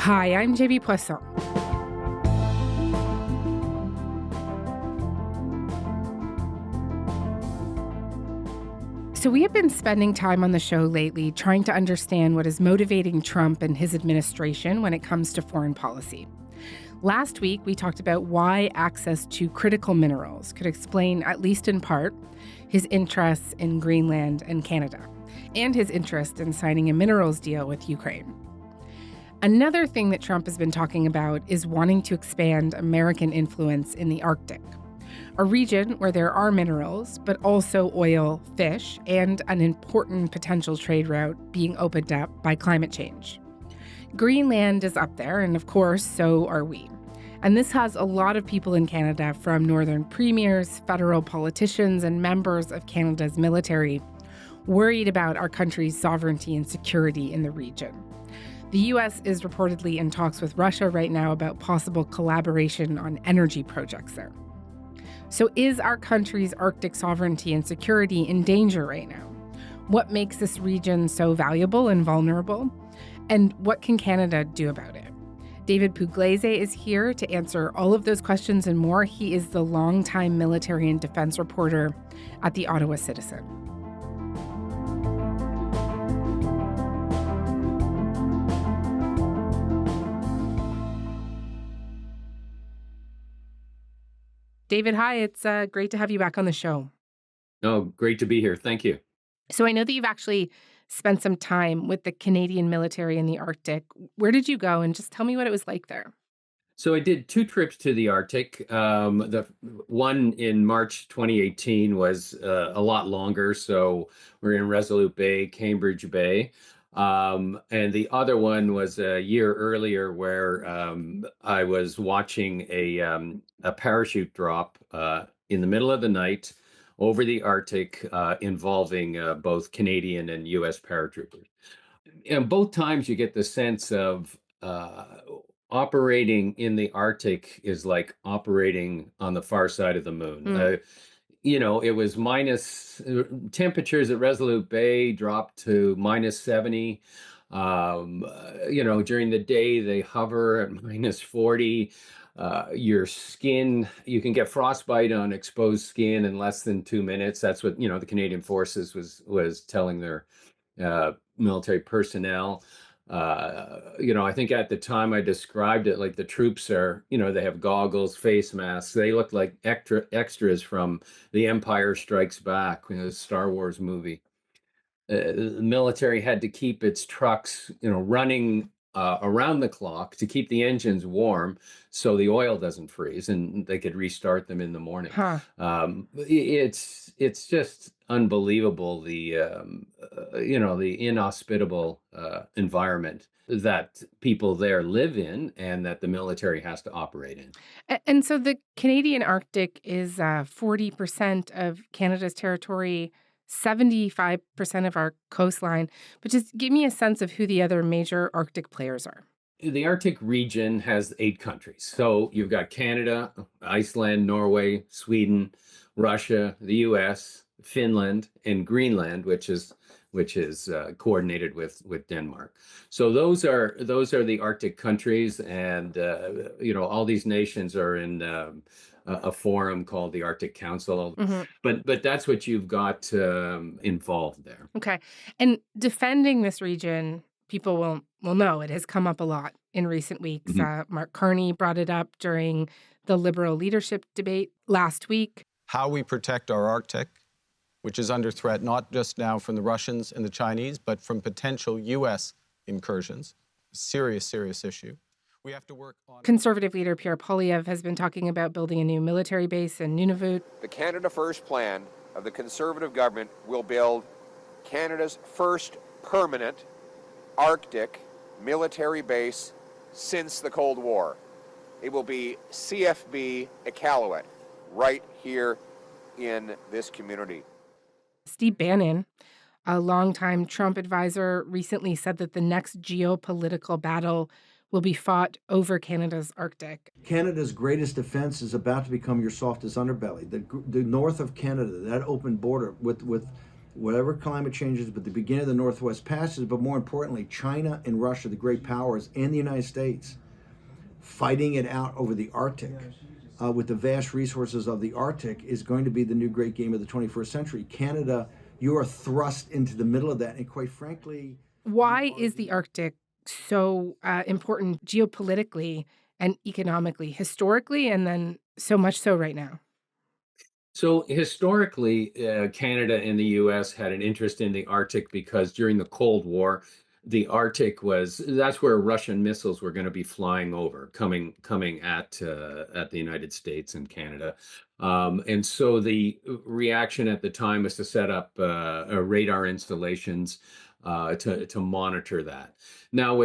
Hi, I'm JB Poisson. So we have been spending time on the show lately trying to understand what is motivating Trump and his administration when it comes to foreign policy. Last week, we talked about why access to critical minerals could explain, at least in part, his interests in Greenland and Canada, and his interest in signing a minerals deal with Ukraine. Another thing that Trump has been talking about is wanting to expand American influence in the Arctic, a region where there are minerals, but also oil, fish, and an important potential trade route being opened up by climate change. Greenland is up there, and of course, so are we. And this has a lot of people in Canada, from northern premiers, federal politicians, and members of Canada's military, worried about our country's sovereignty and security in the region. The U.S. is reportedly in talks with Russia right now about possible collaboration on energy projects there. So is our country's Arctic sovereignty and security in danger right now? What makes this region so valuable and vulnerable? And what can Canada do about it? David Pugliese is here to answer all of those questions and more. He is the longtime military and defense reporter at the Ottawa Citizen. David, hi. It's great to have you back on the show. Oh, great to be here. Thank you. So I know that you've actually spent some time with the Canadian military in the Arctic. Where did you go? And just tell me what it was like there. So I did two trips to the Arctic. The one in March 2018 was a lot longer. So we're in Resolute Bay, Cambridge Bay. And the other one was a year earlier, where I was watching a parachute drop in the middle of the night over the Arctic, involving both Canadian and U.S. paratroopers. And both times you get the sense of operating in the Arctic is like operating on the far side of the moon. It was temperatures at Resolute Bay dropped to -70. During the day they hover at -40. Your skin, you can get frostbite on exposed skin in less than 2 minutes. That's what, the Canadian Forces was telling their military personnel. I think at the time I described it like the troops are, they have goggles, face masks. They look like extras from The Empire Strikes Back, the Star Wars movie. The military had to keep its trucks, running around the clock to keep the engines warm so the oil doesn't freeze and they could restart them in the morning. It's just unbelievable, the inhospitable environment that people there live in and that the military has to operate in. And so the Canadian Arctic is 40% of Canada's territory, 75% of our coastline. But just give me a sense of who the other major Arctic players are. The Arctic region has 8 countries. So you've got Canada, Iceland, Norway, Sweden, Russia, the U.S., Finland, and Greenland, which is coordinated with Denmark. So those are the Arctic countries, and all these nations are in a forum called the Arctic Council. But that's what you've got involved there. Okay. And defending this region, people will know it has come up a lot in recent weeks. Mark Carney brought it up during the Liberal leadership debate last week. How we protect our Arctic, which is under threat not just now from the Russians and the Chinese, but from potential U.S. incursions. Serious, serious issue. We have to work on... Conservative leader Pierre Poilievre has been talking about building a new military base in Nunavut. The Canada First plan of the Conservative government will build Canada's first permanent Arctic military base since the Cold War. It will be CFB Iqaluit, right here in this community. Steve Bannon, a longtime Trump advisor, recently said that the next geopolitical battle will be fought over Canada's Arctic. Canada's greatest defense is about to become your softest underbelly. The north of Canada, that open border with whatever climate changes, but the beginning of the Northwest Passage, but more importantly, China and Russia, the great powers, and the United States, fighting it out over the Arctic with the vast resources of the Arctic is going to be the new great game of the 21st century. Canada, you are thrust into the middle of that, and quite frankly... Why is the Arctic so important geopolitically and economically, historically, and then so much so right now? So historically, Canada and the U.S. had an interest in the Arctic because during the Cold War, the Arctic that's where Russian missiles were going to be flying over, coming at the United States and Canada. And so the reaction at the time was to set up radar installations to monitor that. Now,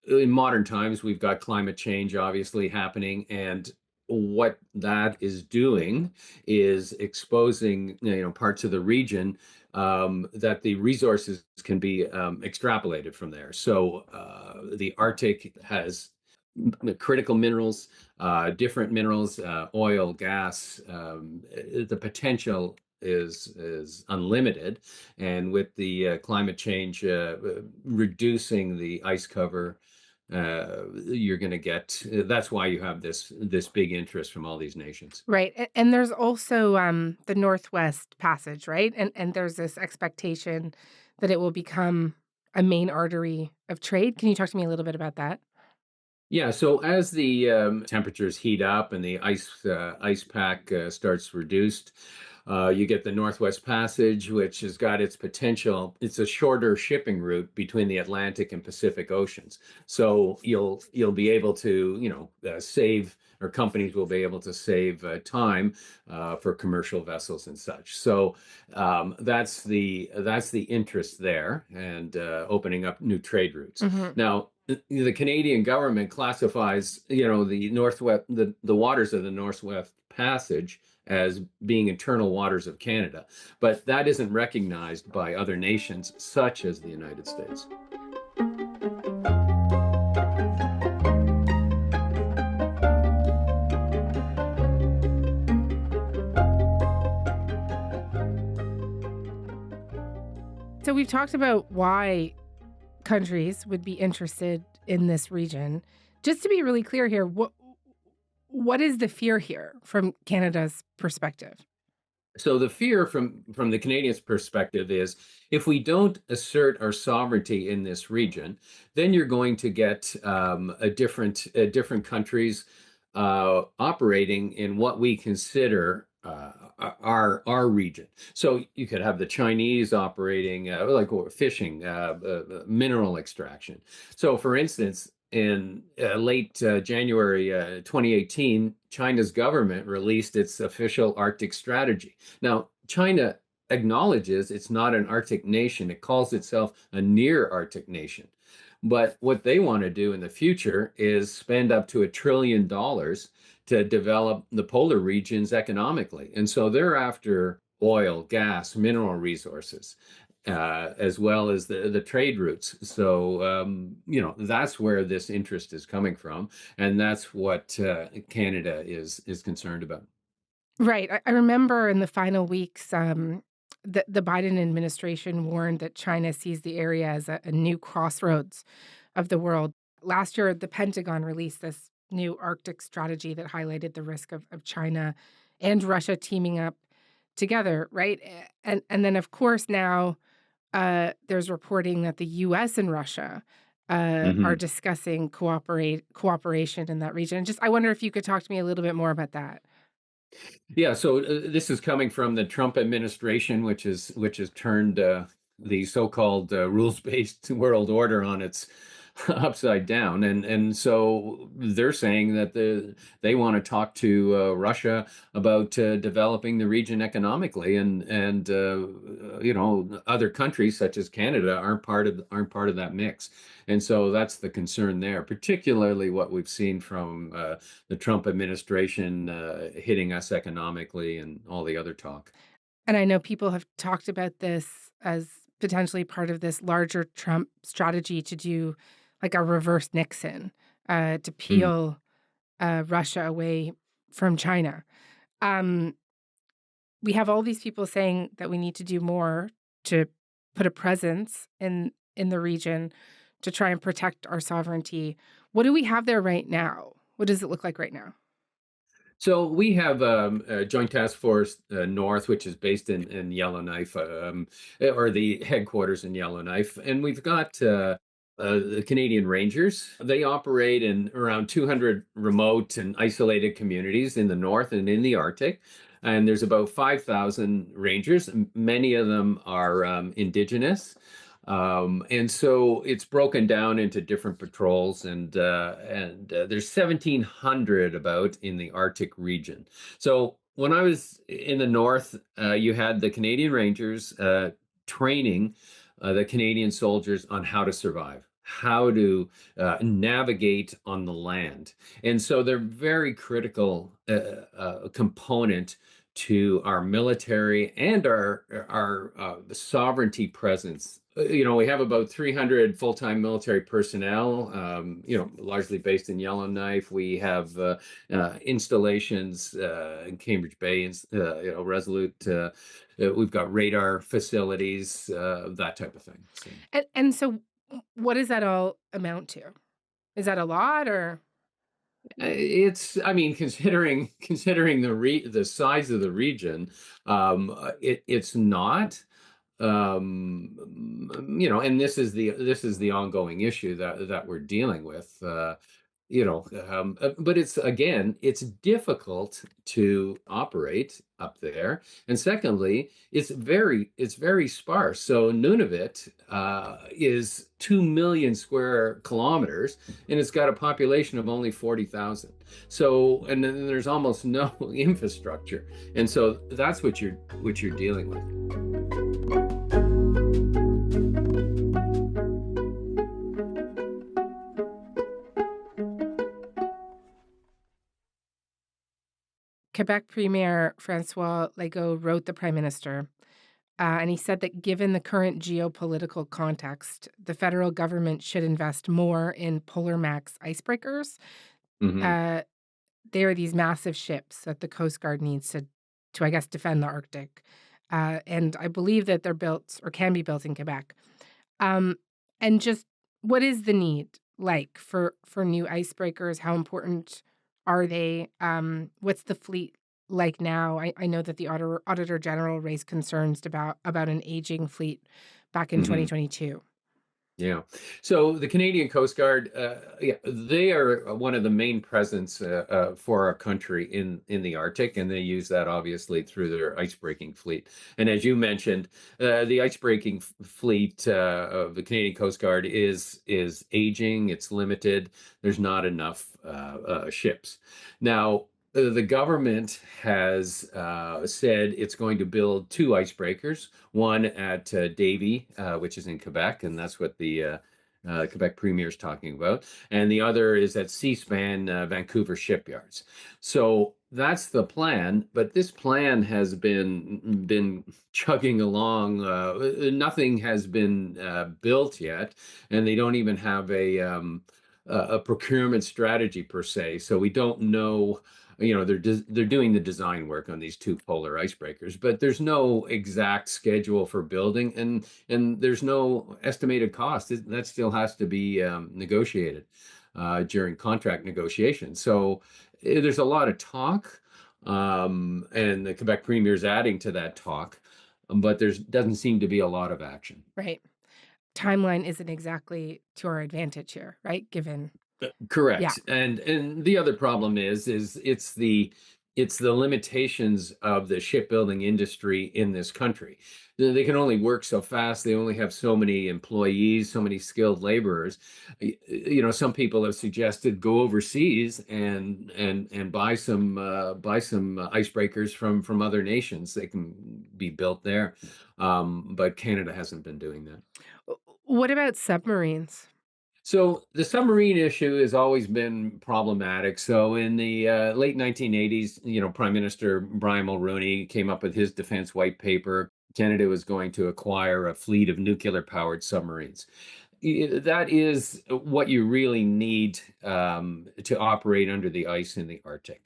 in modern times, we've got climate change obviously happening, and what that is doing is exposing parts of the region that the resources can be extrapolated from there. So the Arctic has critical minerals, different minerals, oil, gas. The potential is unlimited, and with the climate change reducing the ice cover, you're going to get. That's why you have this big interest from all these nations. Right. And there's also the Northwest Passage, right? And there's this expectation that it will become a main artery of trade. Can you talk to me a little bit about that? Yeah, so as the temperatures heat up and the ice pack starts reduced, you get the Northwest Passage, which has got its potential. It's a shorter shipping route between the Atlantic and Pacific Oceans. So you'll be able to save, or companies will be able to save time for commercial vessels and such. So that's the interest there, and opening up new trade routes. Mm-hmm. Now, the Canadian government classifies, the Northwest, the waters of the Northwest Passage as being internal waters of Canada, but that isn't recognized by other nations such as the United States. So we've talked about why countries would be interested in this region. Just to be really clear here, what is the fear here from Canada's perspective? So the fear from the Canadians' perspective is, if we don't assert our sovereignty in this region, then you're going to get different countries operating in what we consider our region. So you could have the Chinese operating like fishing, mineral extraction. So, for instance, in late January 2018, China's government released its official Arctic strategy. Now, China acknowledges it's not an Arctic nation. It calls itself a near Arctic nation. But what they want to do in the future is spend up to $1 trillion to develop the polar regions economically. And so they're after oil, gas, mineral resources, as well as the trade routes. So, that's where this interest is coming from. And that's what Canada is concerned about. Right. I remember in the final weeks, the Biden administration warned that China sees the area as a new crossroads of the world. Last year, the Pentagon released this new Arctic strategy that highlighted the risk of China and Russia teaming up together, right? And then, of course, now there's reporting that the U.S. and Russia are discussing cooperation in that region. I wonder if you could talk to me a little bit more about that. Yeah, so this is coming from the Trump administration, which has turned the so-called rules-based world order on its upside down, and so they're saying that they want to talk to Russia about developing the region economically, and other countries such as Canada aren't part of that mix, and so that's the concern there, particularly what we've seen from the Trump administration hitting us economically and all the other talk. And I know people have talked about this as potentially part of this larger Trump strategy to do like a reverse Nixon, to peel Russia away from China. We have all these people saying that we need to do more to put a presence in the region to try and protect our sovereignty. What do we have there right now? What does it look like right now? So we have a Joint Task Force North, which is based in Yellowknife, or the headquarters in Yellowknife, and we've got the Canadian Rangers. They operate in around 200 remote and isolated communities in the North and in the Arctic. And there's about 5,000 rangers. Many of them are Indigenous. And so it's broken down into different patrols, and there's 1,700 about in the Arctic region. So when I was in the North, you had the Canadian Rangers training the Canadian soldiers on how to survive, how to navigate on the land. And so they're very critical component to our military and our sovereignty presence. We have about 300 full-time military personnel, largely based in Yellowknife. We have installations in Cambridge Bay, Resolute. We've got radar facilities, that type of thing. So. And so what does that all amount to? Is that a lot, or? Considering the size of the region, it's not. And this is the ongoing issue that we're dealing with. But it's difficult to operate up there, and secondly, it's very sparse. So Nunavut is 2 million square kilometers, and it's got a population of only 40,000. So, and then there's almost no infrastructure, and so that's what you're dealing with. Quebec Premier François Legault wrote the Prime Minister, and he said that given the current geopolitical context, the federal government should invest more in Polar Max icebreakers. Mm-hmm. They are these massive ships that the Coast Guard needs to I guess, defend the Arctic. And I believe that they're built or can be built in Quebec. And just what is the need like for new icebreakers? How important are they? What's the fleet like now? I know that the Auditor General raised concerns about an aging fleet back in 2022. Yeah. So the Canadian Coast Guard, they are one of the main presence for our country in the Arctic, and they use that obviously through their icebreaking fleet. And as you mentioned, the icebreaking fleet of the Canadian Coast Guard is aging. It's limited. There's not enough ships. Now, the government has said it's going to build 2 icebreakers, one at Davie, which is in Quebec, and that's what the Quebec Premier is talking about, and the other is at Seaspan, Vancouver shipyards. So that's the plan, but this plan has been chugging along. Nothing has been built yet, and they don't even have a procurement strategy per se. So we don't know. They're doing the design work on these 2 polar icebreakers, but there's no exact schedule for building, and there's no estimated cost. That still has to be negotiated during contract negotiations. So there's a lot of talk, and the Quebec Premier is adding to that talk, but doesn't seem to be a lot of action. Right. Timeline isn't exactly to our advantage here, right? Given. Correct. Yeah. And the other problem is it's the limitations of the shipbuilding industry in this country. They can only work so fast. They only have so many employees, so many skilled laborers. Some people have suggested go overseas and buy some icebreakers from other nations. They can be built there, but Canada hasn't been doing that. What about submarines? So the submarine issue has always been problematic. So in the late 1980s, Prime Minister Brian Mulroney came up with his defense white paper. Canada was going to acquire a fleet of nuclear-powered submarines. That is what you really need to operate under the ice in the Arctic.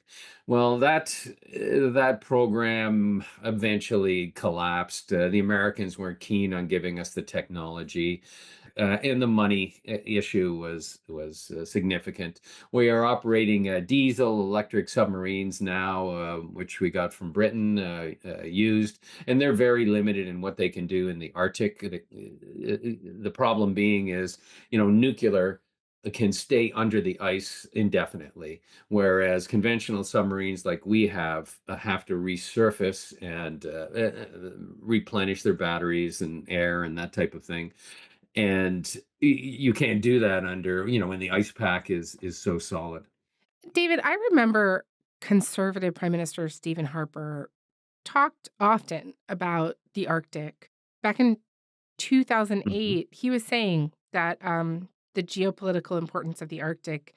Well, that program eventually collapsed. The Americans weren't keen on giving us the technology, and the money issue was significant. We are operating diesel electric submarines now, which we got from Britain, used, and they're very limited in what they can do in the Arctic. The problem being is, nuclear can stay under the ice indefinitely, whereas conventional submarines like we have to resurface and replenish their batteries and air and that type of thing. And you can't do that under, when the ice pack is so solid. David, I remember conservative Prime Minister Stephen Harper talked often about the Arctic. Back in Mhm. 2008, he was saying that the geopolitical importance of the Arctic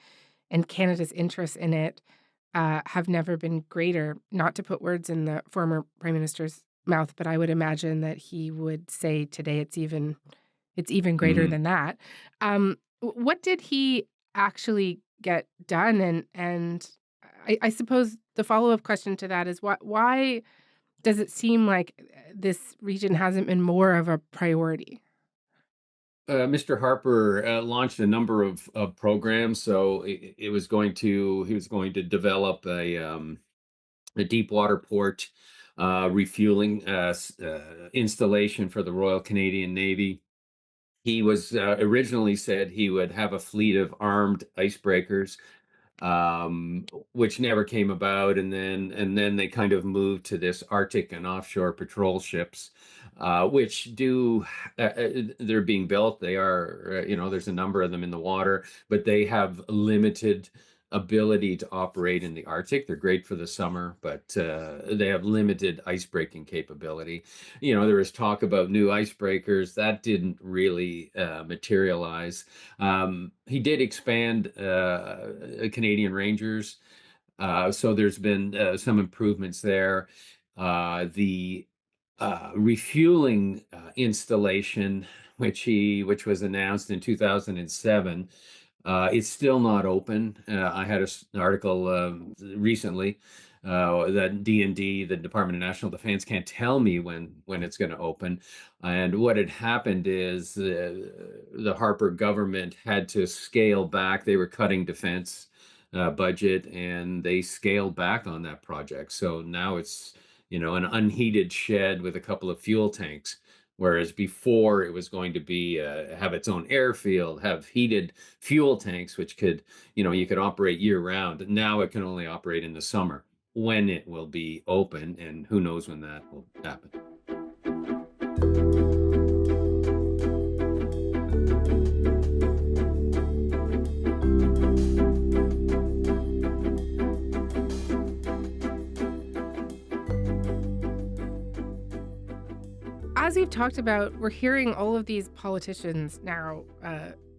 and Canada's interest in it have never been greater. Not to put words in the former Prime Minister's mouth, but I would imagine that he would say today it's even greater Mhm. than that. What did he actually get done? And I suppose the follow-up question to that is why does it seem like this region hasn't been more of a priority? Mr. Harper launched a number of programs. So he was going to develop a deep water port refueling installation for the Royal Canadian Navy. He was originally said he would have a fleet of armed icebreakers, which never came about. And then they kind of moved to this Arctic and offshore patrol ships, which they're being built. They are, there's a number of them in the water, but they have limited ability to operate in the Arctic. They're great for the summer, but they have limited ice breaking capability. There was talk about new icebreakers that didn't really materialize. He did expand Canadian Rangers, so there's been some improvements there. The refueling installation, which was announced in 2007, it's still not open. I had an article recently that D&D, the Department of National Defense, can't tell me when it's going to open. And what had happened is the Harper government had to scale back. They were cutting defense budget, and they scaled back on that project. So now it's, an unheated shed with a couple of fuel tanks. Whereas before it was going to be have its own airfield, have heated fuel tanks, which could, you could operate year round. Now it can only operate in the summer when it will be open, and who knows when that will happen. As we've talked about, we're hearing all of these politicians now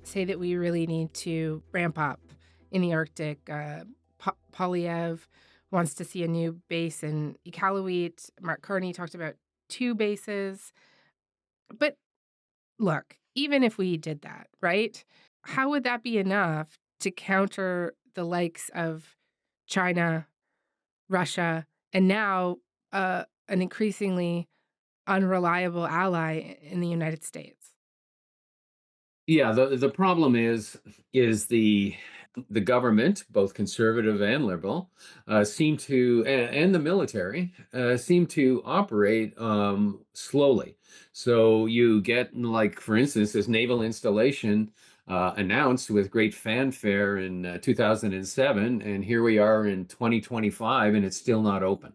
say that we really need to ramp up in the Arctic. Polyev wants to see a new base in Iqaluit. Mark Carney talked about two bases. But look, even if we did that, right? How would that be enough to counter the likes of China, Russia, and now an increasingly unreliable ally in the United States? Yeah, the problem is the government, both conservative and liberal, seem to, and the military, seem to operate slowly. So you get, like, for instance, this naval installation announced with great fanfare in 2007, and here we are in 2025, and it's still not open.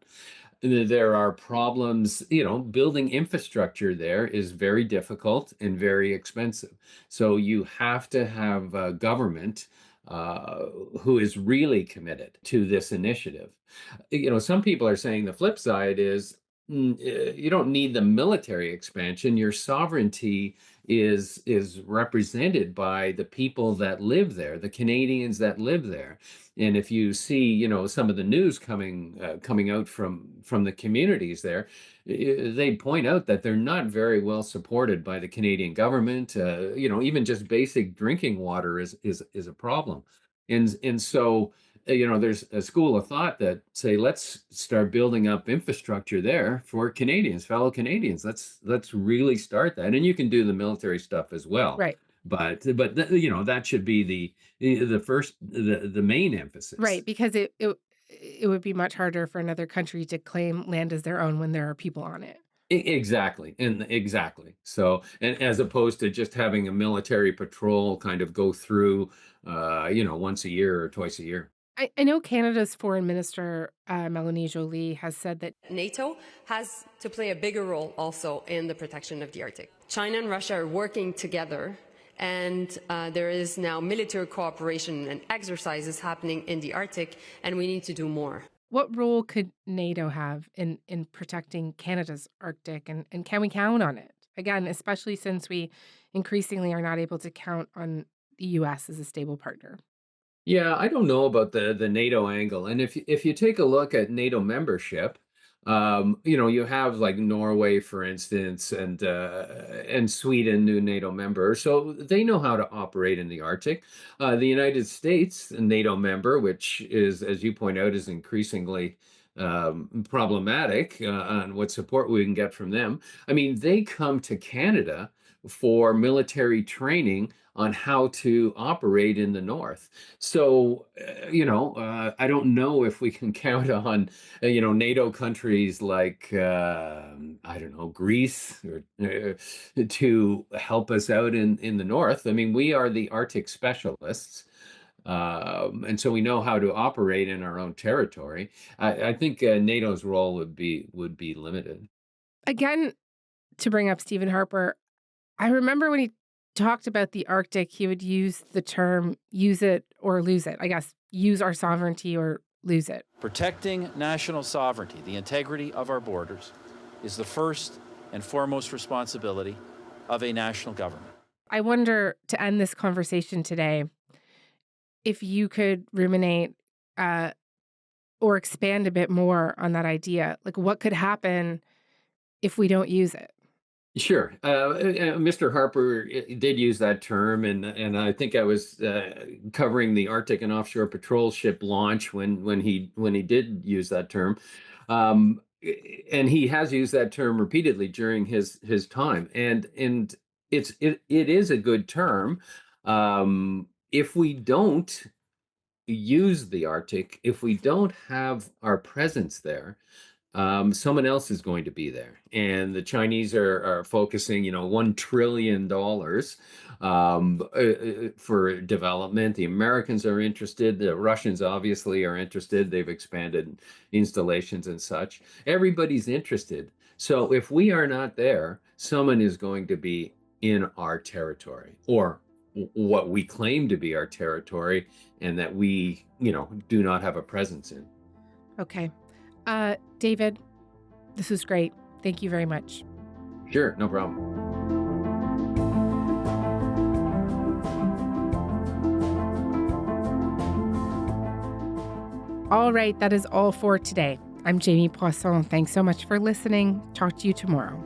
There are problems, building infrastructure there is very difficult and very expensive. So you have to have a government who is really committed to this initiative. Some people are saying the flip side is you don't need the military expansion. Your sovereignty is represented by the people that live there, the Canadians that live there. And if you see, some of the news coming out from the communities there, they point out that they're not very well supported by the Canadian government. Even just basic drinking water is a problem, and so there's a school of thought that say, let's start building up infrastructure there for Canadians, fellow Canadians. Let's really start that, and you can do the military stuff as well. Right. But that should be the main emphasis. Right, because it would be much harder for another country to claim land as their own when there are people on it. Exactly. So, and as opposed to just having a military patrol kind of go through, once a year or twice a year. I know Canada's Foreign Minister, Melanie Joly, has said that NATO has to play a bigger role also in the protection of the Arctic. China and Russia are working together, and there is now military cooperation and exercises happening in the Arctic, and we need to do more. What role could NATO have in protecting Canada's Arctic, and can we count on it? Again, especially since we increasingly are not able to count on the U.S. as a stable partner. Yeah, I don't know about the NATO angle. And if you take a look at NATO membership, you have like Norway, for instance, and Sweden, new NATO member. So they know how to operate in the Arctic. The United States, a NATO member, which is, as you point out, is increasingly problematic on what support we can get from them. I mean, they come to Canada for military training on how to operate in the North. So, I don't know if we can count on, NATO countries like, Greece to help us out in the North. I mean, we are the Arctic specialists. And so we know how to operate in our own territory. I think NATO's role would be limited. Again, to bring up Stephen Harper, I remember when he talked about the Arctic, he would use the term use it or lose it. I guess use our sovereignty or lose it. Protecting national sovereignty, the integrity of our borders, is the first and foremost responsibility of a national government. I wonder, to end this conversation today, if you could ruminate or expand a bit more on that idea. Like, what could happen if we don't use it? Sure. Mr. Harper did use that term, and I think I was covering the Arctic and Offshore Patrol Ship launch when he did use that term, and he has used that term repeatedly during his time, and it is a good term. If we don't use the Arctic, if we don't have our presence there, someone else is going to be there. And the Chinese are focusing, $1 trillion for development. The Americans are interested. The Russians obviously are interested. They've expanded installations and such. Everybody's interested. So if we are not there, someone is going to be in our territory, or what we claim to be our territory, and that we, do not have a presence in. Okay. David, this was great. Thank you very much. Sure, no problem. All right, that is all for today. I'm Jamie Poisson. Thanks so much for listening. Talk to you tomorrow.